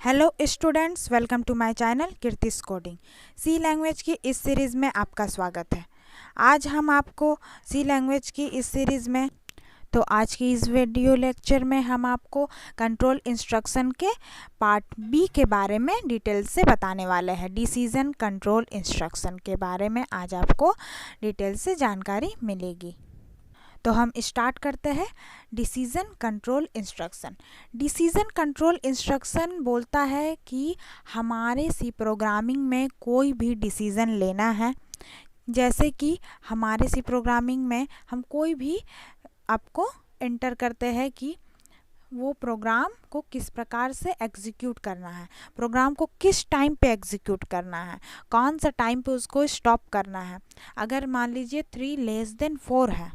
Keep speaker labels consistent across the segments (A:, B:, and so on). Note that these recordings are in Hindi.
A: Hello students, welcome to my channel Kirti's coding. C language की इस सीरीज़ में आपका स्वागत है। आज हम आपको सी लैंग्वेज की इस सीरीज़ में आज की इस वीडियो लेक्चर में हम आपको कंट्रोल इंस्ट्रक्शन के पार्ट बी के बारे में डिटेल से बताने वाले हैं। डिसीजन कंट्रोल इंस्ट्रक्शन के बारे में आज आपको डिटेल से जानकारी मिलेगी। तो हम स्टार्ट करते हैं। Decision control instruction. Decision control instruction बोलता है कि हमारे सी प्रोग्रामिंग में कोई भी डिसीजन लेना है, जैसे कि हमारे सी प्रोग्रामिंग में हम कोई भी आपको एंटर करते हैं कि वो प्रोग्राम को किस प्रकार से एग्जीक्यूट करना है, प्रोग्राम को किस टाइम पे एग्जीक्यूट करना है, कौन सा टाइम पे उसको स्टॉप करना है। अगर मान लीजिए 3<4 है,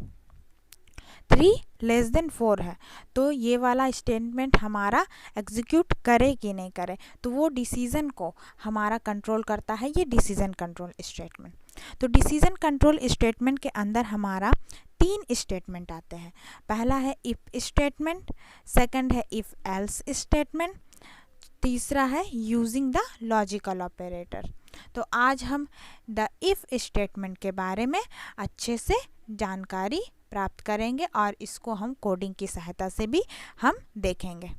A: 3<4 है, तो ये वाला स्टेटमेंट हमारा एग्जीक्यूट करे कि नहीं करे, तो वो डिसीजन को हमारा कंट्रोल करता है ये डिसीजन कंट्रोल स्टेटमेंट। तो डिसीजन कंट्रोल स्टेटमेंट के अंदर हमारा 3 स्टेटमेंट आते हैं। पहला है इफ स्टेटमेंट, सेकंड है इफ एल्स स्टेटमेंट, तीसरा है यूजिंग द लॉजिकल ऑपरेटर। तो आज हम द इफ स्टेटमेंट के बारे में अच्छे से जानकारी प्राप्त करेंगे और इसको हम कोडिंग की सहायता से भी हम देखेंगे।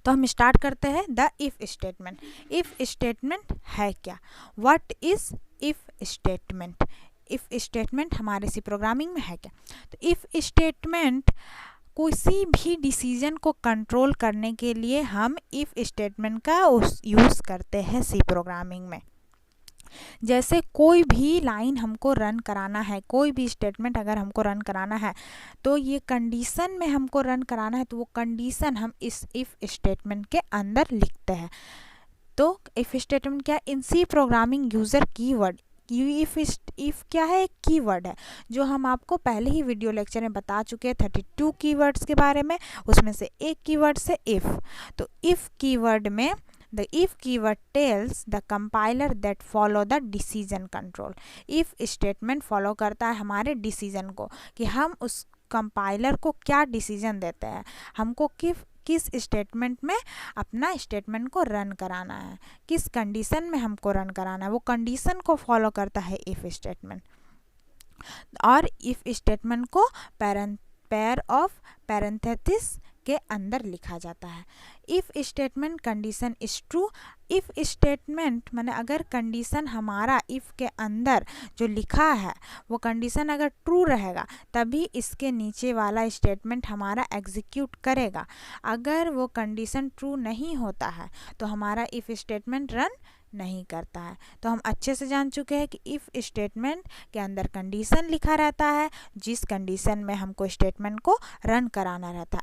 A: तो हम स्टार्ट करते हैं the if statement. If statement है क्या? What is if statement? If statement हमारे सी प्रोग्रामिंग में है क्या? तो इफ स्टेटमेंट किसी भी डिसीजन को कंट्रोल करने के लिए हम इफ स्टेटमेंट का यूज़ करते हैं सी प्रोग्रामिंग में। जैसे कोई भी लाइन हमको रन कराना है, कोई भी स्टेटमेंट अगर हमको रन कराना है, तो ये कंडीशन में हमको रन कराना है, तो वो कंडीशन हम इस इफ स्टेटमेंट के अंदर लिखते हैं। तो इफ स्टेटमेंट क्या है? In C programming user keyword. If क्या है? एक कीवर्ड है जो हम आपको पहले ही वीडियो लेक्चर में बता चुके हैं 32 कीवर्ड्स के बारे में। उसमें से एक कीवर्ड से इफ। तो इफ कीवर्ड में the if keyword tells the compiler that follow the decision control। if statement follow करता है हमारे डिसीजन को, कि हम उस कंपाइलर को क्या डिसीजन देते हैं, हमको किस स्टेटमेंट में अपना स्टेटमेंट को रन कराना है, किस कंडीशन में हमको रन कराना है, वो कंडीशन को फॉलो करता है इफ स्टेटमेंट। और इफ स्टेटमेंट को पेयर ऑफ पैरेंथेसिस के अंदर लिखा जाता है। If statement condition is true. If statement माने अगर कंडीशन हमारा इफ के अंदर जो लिखा है वो कंडीशन अगर ट्रू रहेगा तभी इसके नीचे वाला स्टेटमेंट हमारा एग्जीक्यूट करेगा। अगर वो कंडीशन ट्रू नहीं होता है तो हमारा इफ स्टेटमेंट रन नहीं करता है। तो हम अच्छे से जान चुके हैं कि इफ स्टेटमेंट के अंदर कंडीशन लिखा रहता है, जिस कंडीशन में हमको स्टेटमेंट को रन कराना रहता है।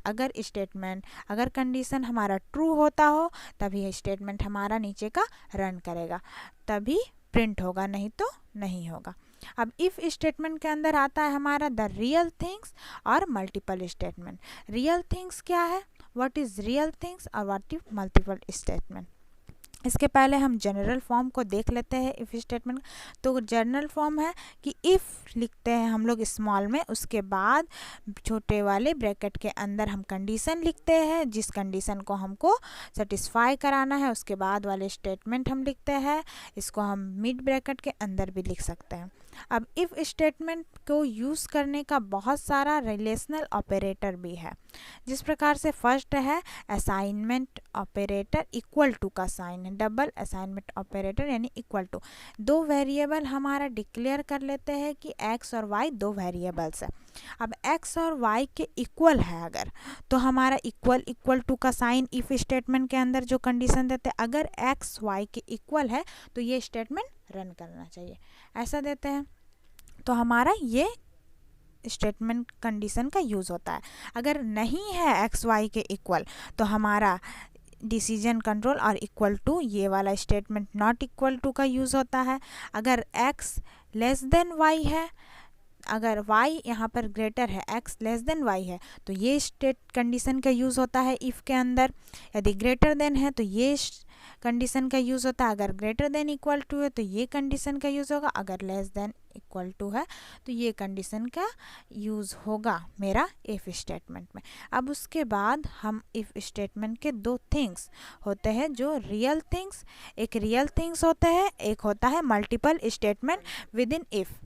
A: अगर कंडीशन हमारा ट्रू होता हो तभी स्टेटमेंट हमारा नीचे का रन करेगा, तभी प्रिंट होगा, नहीं तो नहीं होगा। अब इफ स्टेटमेंट के अंदर आता है हमारा द रियल थिंग्स और मल्टीपल स्टेटमेंट। रियल थिंग्स क्या है? व्हाट इज रियल थिंग्स और व्हाट इज मल्टीपल स्टेटमेंट? इसके पहले हम जनरल फॉर्म को देख लेते हैं इफ़ स्टेटमेंट। तो जनरल फॉर्म है कि इफ़ लिखते हैं हम लोग स्मॉल में, उसके बाद छोटे वाले ब्रैकेट के अंदर हम कंडीशन लिखते हैं, जिस कंडीशन को हमको सेटिस्फाई कराना है, उसके बाद वाले स्टेटमेंट हम लिखते हैं। इसको हम मिड ब्रैकेट के अंदर भी लिख सकते हैं। अब इफ़ स्टेटमेंट को यूज़ करने का बहुत सारा रिलेशनल ऑपरेटर भी है। जिस प्रकार से फर्स्ट है असाइनमेंट ऑपरेटर, इक्वल टू का साइन है, डबल असाइनमेंट ऑपरेटर यानी इक्वल टू। दो वेरिएबल हमारा डिक्लेयर कर लेते हैं कि एक्स और वाई दो वेरिएबल्स है। अब एक्स और वाई के इक्वल है अगर, तो हमारा इक्वल टू का साइन इफ स्टेटमेंट के अंदर जो कंडीशन देते हैं, अगर एक्स वाई के इक्वल है तो ये स्टेटमेंट रन करना चाहिए, ऐसा देते हैं। तो हमारा ये स्टेटमेंट कंडीशन का यूज़ होता है। अगर नहीं है एक्स वाई के इक्वल तो हमारा डिसीजन कंट्रोल और इक्वल टू ये वाला स्टेटमेंट नॉट इक्वल टू का यूज़ होता है। अगर एक्स लेस देन वाई है, अगर y यहाँ पर ग्रेटर है, x लेस देन y है, तो ये स्टेट कंडीशन का यूज़ होता है इफ़ के अंदर। यदि ग्रेटर देन है तो ये कंडीशन का यूज़ होता है, अगर ग्रेटर देन इक्वल टू है तो ये कंडीशन का यूज़ होगा, अगर लेस देन इक्वल टू है तो ये कंडीशन का यूज़ होगा मेरा इफ़ स्टेटमेंट में। अब उसके बाद हम इफ़ स्टेटमेंट के दो थिंग्स होते हैं जो रियल थिंग्स, एक रियल थिंग्स होते हैं, एक होता है multiple statement with in if.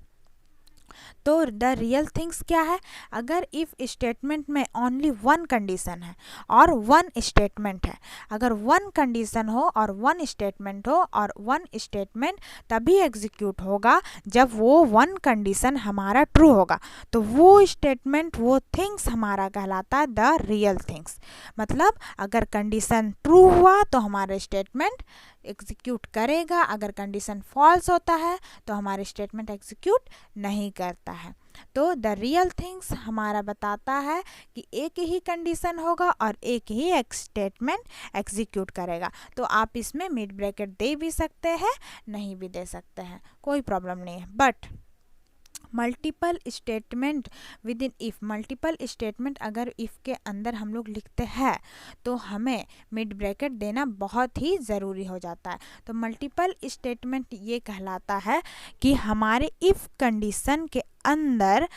A: तो द रियल थिंग्स क्या है, अगर इफ़ स्टेटमेंट में ओनली वन कंडीशन है और वन स्टेटमेंट है, अगर वन कंडीशन हो और वन स्टेटमेंट हो और वन स्टेटमेंट तभी एग्जीक्यूट होगा जब वो वन कंडीशन हमारा ट्रू होगा, तो वो स्टेटमेंट वो थिंग्स हमारा कहलाता है द रियल थिंग्स। मतलब अगर कंडीशन ट्रू हुआ तो हमारा स्टेटमेंट एग्जीक्यूट करेगा, अगर कंडीशन फॉल्स होता है तो हमारा स्टेटमेंट एग्जीक्यूट नहीं करता है। तो द रियल थिंग्स हमारा बताता है कि एक ही कंडीशन होगा और एक ही स्टेटमेंट एग्जीक्यूट करेगा। तो आप इसमें मिड ब्रैकेट दे भी सकते हैं, नहीं भी दे सकते हैं, कोई प्रॉब्लम नहीं है। But multiple statement with in if, multiple statement अगर इफ़ के अंदर हम लोग लिखते हैं तो हमें मिड ब्रैकेट देना बहुत ही ज़रूरी हो जाता है। तो मल्टीपल स्टेटमेंट ये कहलाता है कि हमारे इफ़ कंडीशन के अंदर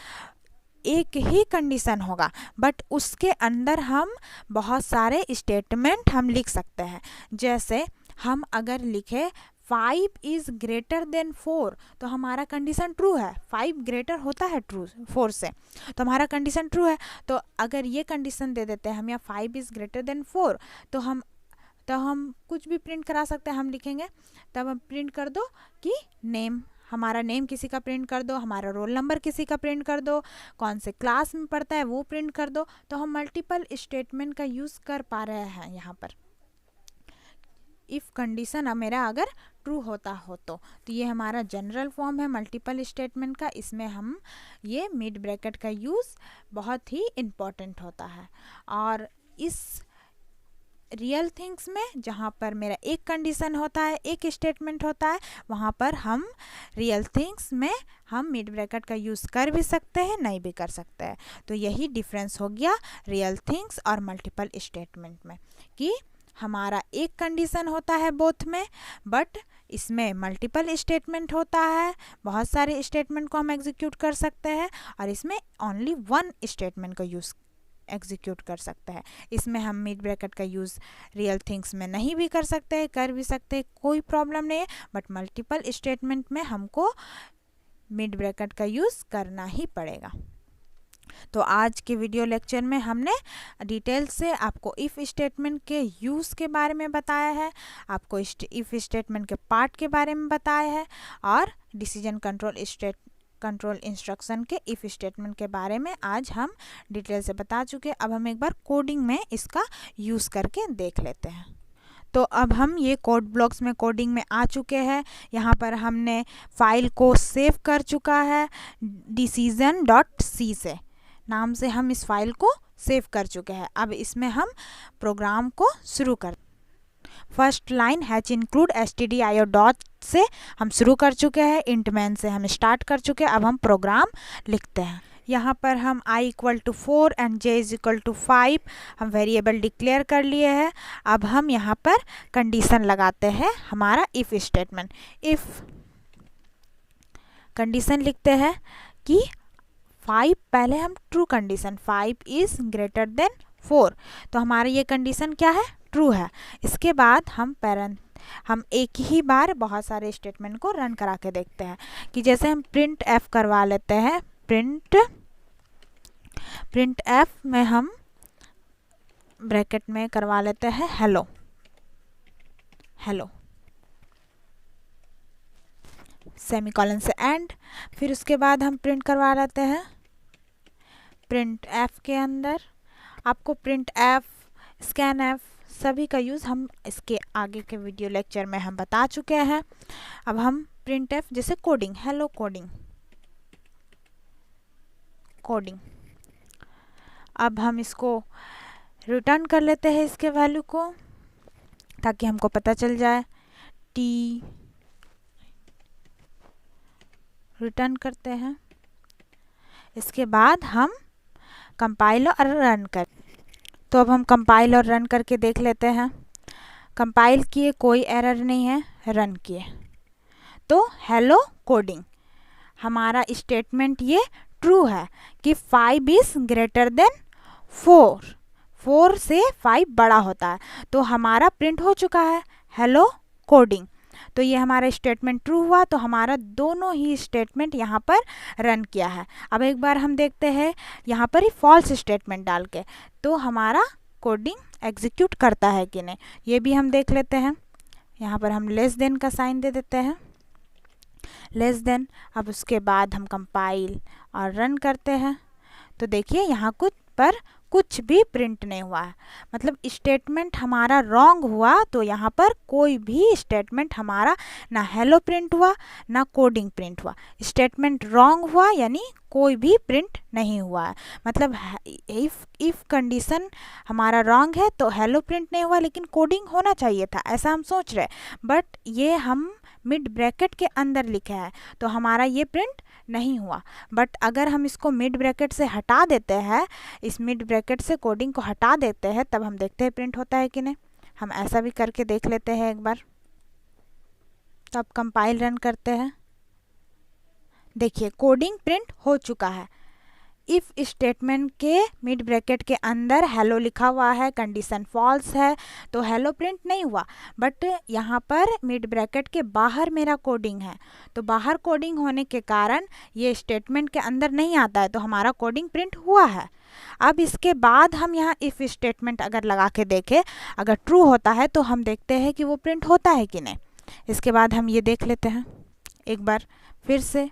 A: एक ही कंडीशन होगा बट उसके अंदर हम बहुत सारे स्टेटमेंट हम लिख सकते हैं। जैसे हम अगर लिखे 5 इज़ ग्रेटर देन 4 तो हमारा कंडीशन ट्रू है, 5 ग्रेटर होता है ट्रू 4 से, तो हमारा कंडीशन ट्रू है। तो अगर ये कंडीशन दे देते हैं हम या 5 इज़ ग्रेटर देन 4 तो हम कुछ भी प्रिंट करा सकते हैं। हम लिखेंगे तब हम प्रिंट कर दो कि नेम, हमारा नेम किसी का प्रिंट कर दो, हमारा रोल नंबर किसी का प्रिंट कर दो, कौन से क्लास में पढ़ता है वो प्रिंट कर दो। तो हम मल्टीपल स्टेटमेंट का यूज़ कर पा रहे हैं यहाँ पर। इफ़ कंडीशन मेरा अगर ट्रू होता हो तो ये हमारा जनरल फॉर्म है मल्टीपल स्टेटमेंट का। इसमें हम ये मिड ब्रैकेट का यूज़ बहुत ही इम्पॉर्टेंट होता है। और इस रियल थिंग्स में जहाँ पर मेरा एक कंडीशन होता है, एक स्टेटमेंट होता है, वहाँ पर हम रियल थिंग्स में हम मिड ब्रैकेट का यूज़ कर भी सकते हैं, नहीं भी कर सकते हैं। तो यही डिफरेंस हो गया रियल थिंग्स और मल्टीपल स्टेटमेंट में, कि हमारा एक कंडीशन होता है बोथ में, बट इसमें मल्टीपल स्टेटमेंट होता है, बहुत सारे स्टेटमेंट को हम एग्जीक्यूट कर सकते हैं, और इसमें ओनली वन स्टेटमेंट का यूज़ एग्जीक्यूट कर सकते हैं। इसमें हम मिड ब्रैकेट का यूज़ रियल थिंग्स में नहीं भी कर सकते हैं, कर भी सकते हैं, कोई प्रॉब्लम नहीं है, बट मल्टीपल स्टेटमेंट में हमको मिड ब्रैकेट का यूज़ करना ही पड़ेगा। तो आज के वीडियो लेक्चर में हमने डिटेल से आपको इफ़ स्टेटमेंट के यूज़ के बारे में बताया है, आपको इफ़ स्टेटमेंट के पार्ट के बारे में बताया है, और डिसीजन कंट्रोल इंस्ट्रक्शन के इफ़ स्टेटमेंट के बारे में आज हम डिटेल से बता चुके हैं। अब हम एक बार कोडिंग में इसका यूज़ करके देख लेते हैं। तो अब हम ये कोड ब्लॉक्स में कोडिंग में आ चुके हैं। यहाँ पर हमने फाइल को सेव कर चुका है decision.c से नाम से हम इस फाइल को सेव कर चुके हैं। अब इसमें हम प्रोग्राम को शुरू करते हैं। First line hatch include stdio dot से हम शुरू कर चुके हैं, इंट मैन से हम स्टार्ट कर चुके हैं। अब हम प्रोग्राम लिखते हैं। यहाँ पर हम i equal to 4 and j is equal to 5 हम वेरिएबल डिक्लेयर कर लिए हैं। अब हम यहाँ पर कंडीशन लगाते हैं, हमारा इफ़ स्टेटमेंट। इफ़ कंडीशन लिखते हैं कि 5, पहले हम true condition 5 is greater than 4, तो हमारा ये कंडीशन क्या है, ट्रू है। इसके बाद हम एक ही बार बहुत सारे स्टेटमेंट को रन करा के देखते हैं, कि जैसे हम प्रिंट एफ करवा लेते हैं। प्रिंट एफ में हम ब्रैकेट में करवा लेते हैं हेलो, सेमीकोलन से एंड। फिर उसके बाद हम प्रिंट करवा लेते हैं प्रिंट एफ के अंदर। आपको प्रिंट एफ, स्कैन एफ सभी का यूज़ हम इसके आगे के वीडियो लेक्चर में हम बता चुके हैं। अब हम प्रिंट एफ जैसे कोडिंग, हेलो कोडिंग। अब हम इसको रिटर्न कर लेते हैं इसके वैल्यू को, ताकि हमको पता चल जाए। टी रिटर्न करते हैं। इसके बाद हम कंपाइल और रन कर, तो अब हम कंपाइल और रन करके देख लेते हैं। कंपाइल किए, कोई एरर नहीं है, रन किए तो हेलो कोडिंग, हमारा स्टेटमेंट ये ट्रू है कि 5 इज ग्रेटर देन 4, 4 से 5 बड़ा होता है, तो हमारा प्रिंट हो चुका है हेलो कोडिंग। तो ये हमारा स्टेटमेंट ट्रू हुआ, तो हमारा दोनों ही स्टेटमेंट यहाँ पर रन किया है। अब एक बार हम देखते हैं यहाँ पर ही फॉल्स स्टेटमेंट डाल के तो हमारा कोडिंग एग्जीक्यूट करता है कि नहीं, ये भी हम देख लेते हैं। यहाँ पर हम लेस देन का साइन दे देते हैं, लेस देन। अब उसके बाद हम कंपाइल और रन करते हैं तो देखिए यहाँ कुछ भी प्रिंट नहीं हुआ है, मतलब स्टेटमेंट हमारा रॉन्ग हुआ, तो यहाँ पर कोई भी स्टेटमेंट हमारा ना हेलो प्रिंट हुआ ना कोडिंग प्रिंट हुआ। स्टेटमेंट रॉन्ग हुआ यानी कोई भी प्रिंट नहीं हुआ है, मतलब इफ़ कंडीशन हमारा रॉन्ग है तो हेलो प्रिंट नहीं हुआ, लेकिन कोडिंग होना चाहिए था ऐसा हम सोच रहे, बट ये हम मिड ब्रैकेट के अंदर लिखे हैं तो हमारा ये प्रिंट नहीं हुआ। बट अगर हम इसको मिड ब्रैकेट से हटा देते हैं, इस मिड ब्रैकेट से कोडिंग को हटा देते हैं, तब हम देखते हैं प्रिंट होता है कि नहीं। हम ऐसा भी करके देख लेते हैं एक बार। तो अब कंपाइल रन करते हैं, देखिए कोडिंग प्रिंट हो चुका है। इफ़ स्टेटमेंट के मिड ब्रैकेट के अंदर हेलो लिखा हुआ है, कंडीशन फॉल्स है तो हेलो प्रिंट नहीं हुआ, बट यहाँ पर मिड ब्रैकेट के बाहर मेरा कोडिंग है, तो बाहर कोडिंग होने के कारण ये स्टेटमेंट के अंदर नहीं आता है, तो हमारा कोडिंग प्रिंट हुआ है। अब इसके बाद हम यहाँ इफ़ स्टेटमेंट अगर लगा के देखें, अगर ट्रू होता है तो हम देखते हैं कि वो प्रिंट होता है कि नहीं। इसके बाद हम ये देख लेते हैं एक बार फिर से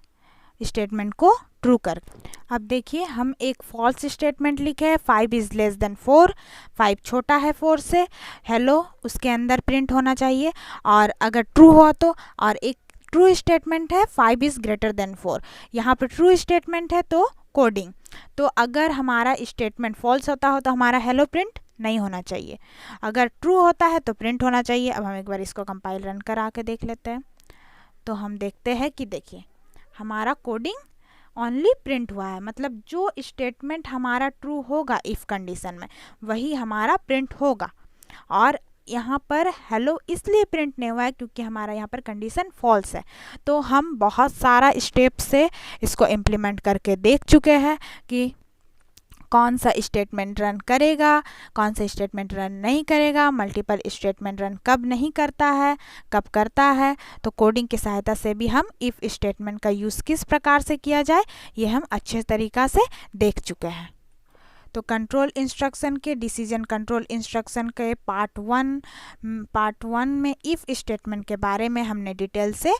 A: स्टेटमेंट को ट्रू कर। अब देखिए हम एक फॉल्स स्टेटमेंट लिखे है, 5 इज़ लेस देन 4, 5 छोटा है 4 से, हेलो उसके अंदर प्रिंट होना चाहिए, और अगर ट्रू हुआ तो, और एक ट्रू स्टेटमेंट है 5 इज़ ग्रेटर देन 4, यहाँ पर ट्रू स्टेटमेंट है तो कोडिंग। तो अगर हमारा स्टेटमेंट फॉल्स होता हो तो हमारा हेलो प्रिंट नहीं होना चाहिए, अगर ट्रू होता है तो प्रिंट होना चाहिए। अब हम एक बार इसको कंपाइल रन करा के देख लेते हैं, तो हम देखते हैं कि देखिए हमारा कोडिंग ओनली प्रिंट हुआ है, मतलब जो स्टेटमेंट हमारा ट्रू होगा इफ़ कंडीशन में वही हमारा प्रिंट होगा, और यहाँ पर हेलो इसलिए प्रिंट नहीं हुआ है क्योंकि हमारा यहाँ पर कंडीशन फॉल्स है। तो हम बहुत सारा स्टेप से इसको इम्प्लीमेंट करके देख चुके हैं कि कौन सा स्टेटमेंट रन करेगा, कौन सा स्टेटमेंट रन नहीं करेगा, मल्टीपल स्टेटमेंट रन कब नहीं करता है, कब करता है। तो कोडिंग की सहायता से भी हम इफ़ स्टेटमेंट का यूज़ किस प्रकार से किया जाए ये हम अच्छे तरीक़ा से देख चुके हैं। तो कंट्रोल इंस्ट्रक्शन के डिसीजन कंट्रोल इंस्ट्रक्शन के पार्ट वन में इफ़ स्टेटमेंट के बारे में हमने डिटेल से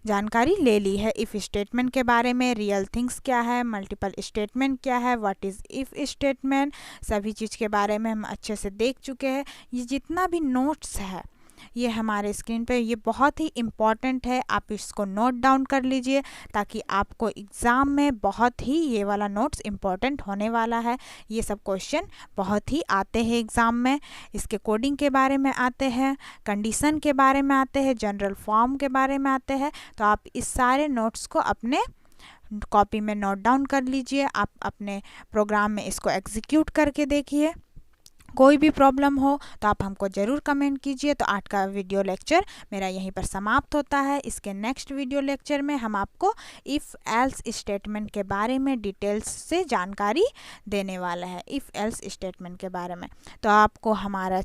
A: जानकारी ले ली है। इफ़ स्टेटमेंट के बारे में रियल थिंग्स क्या है, मल्टीपल स्टेटमेंट क्या है, व्हाट इज़ इफ़ स्टेटमेंट, सभी चीज़ के बारे में हम अच्छे से देख चुके हैं। ये जितना भी नोट्स है ये हमारे स्क्रीन पे ये बहुत ही इम्पॉर्टेंट है, आप इसको नोट डाउन कर लीजिए ताकि आपको एग्ज़ाम में बहुत ही ये वाला नोट्स इम्पॉर्टेंट होने वाला है। ये सब क्वेश्चन बहुत ही आते हैं एग्ज़ाम में, इसके कोडिंग के बारे में आते हैं, कंडीशन के बारे में आते हैं, जनरल फॉर्म के बारे में आते हैं। तो आप इस सारे नोट्स को अपने कॉपी में नोट डाउन कर लीजिए, आप अपने प्रोग्राम में इसको एग्जीक्यूट करके देखिए। कोई भी प्रॉब्लम हो तो आप हमको ज़रूर कमेंट कीजिए। तो आज का वीडियो लेक्चर मेरा यहीं पर समाप्त होता है। इसके नेक्स्ट वीडियो लेक्चर में हम आपको इफ़ एल्स स्टेटमेंट के बारे में डिटेल्स से जानकारी देने वाला है, इफ़ एल्स स्टेटमेंट के बारे में। तो आपको हमारा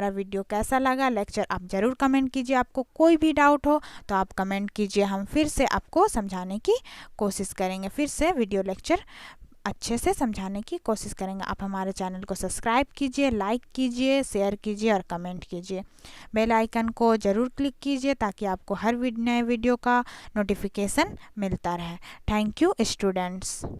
A: वीडियो कैसा लगा, लेक्चर आप ज़रूर कमेंट कीजिए। आपको कोई भी डाउट हो तो आप कमेंट कीजिए, हम फिर से आपको समझाने की कोशिश करेंगे, फिर से वीडियो लेक्चर अच्छे से समझाने की कोशिश करेंगे। आप हमारे चैनल को सब्सक्राइब कीजिए, लाइक कीजिए, शेयर कीजिए और कमेंट कीजिए। बेल आइकन को ज़रूर क्लिक कीजिए ताकि आपको हर नए वीडियो का नोटिफिकेशन मिलता रहे। Thank you students.